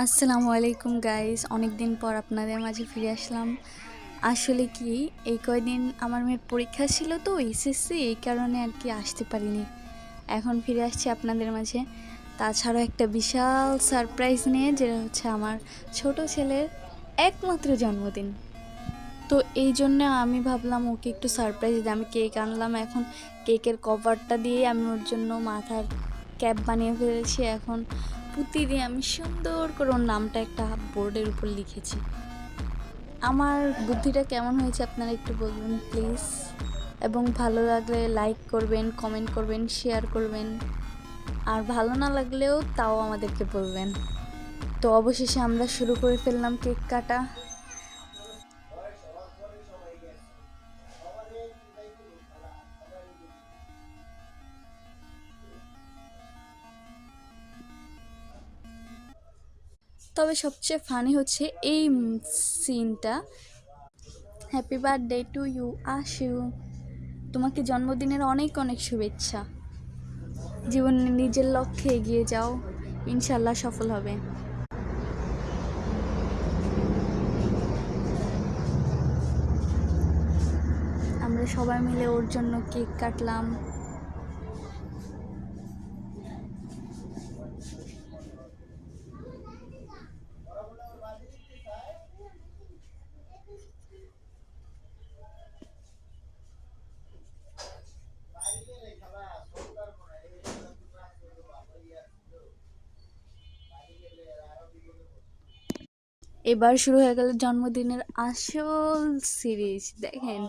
আসসালামু আলাইকুম গাইস, অনেক দিন পর আপনাদের মাঝে ফিরে আসলাম। আসলে কি, এই কয়দিন আমার মেয়ের পরীক্ষা ছিল তো এসএসসি, এই কারণে আর কি আসতে পারিনি। এখন ফিরে আসছি আপনাদের মাঝে। তাছাড়াও একটা বিশাল সারপ্রাইজ নিয়ে, যেটা হচ্ছে আমার ছোট ছেলের একমাত্র জন্মদিন। তো এই জন্য আমি ভাবলাম ওকে একটু সারপ্রাইজ দিই। আমি কেক আনলাম, এখন কেকের কভারটা দিয়ে আমি ওর জন্য মাথার ক্যাপ বানিয়ে ফেলেছি। এখন পুঁতি দিয়ে আমি সুন্দর করে ওর নামটা একটা বোর্ডের উপর লিখেছি। আমার বুদ্ধিটা কেমন হয়েছে আপনারা একটু বলবেন প্লিজ, এবং ভালো লাগলে লাইক করবেন, কমেন্ট করবেন, শেয়ার করবেন, আর ভালো না লাগলেও তাও আমাদেরকে বলবেন। তো অবশেষে আমরা শুরু করে ফেললাম কেক কাটা। তবে সবচেয়ে ফানি হচ্ছে এই সিনটা। হ্যাপি বার্থডে টু ইউ আশু, তোমাকে জন্মদিনের অনেক অনেক শুভেচ্ছা। জীবনে নিজের লক্ষ্যে এগিয়ে যাও, ইনশাল্লাহ সফল হবে। আমরা সবাই মিলে ওর জন্য কেক কাটলাম। এবার শুরু হয়ে গেল জন্মদিনের আসল সিরিজ, দেখেন।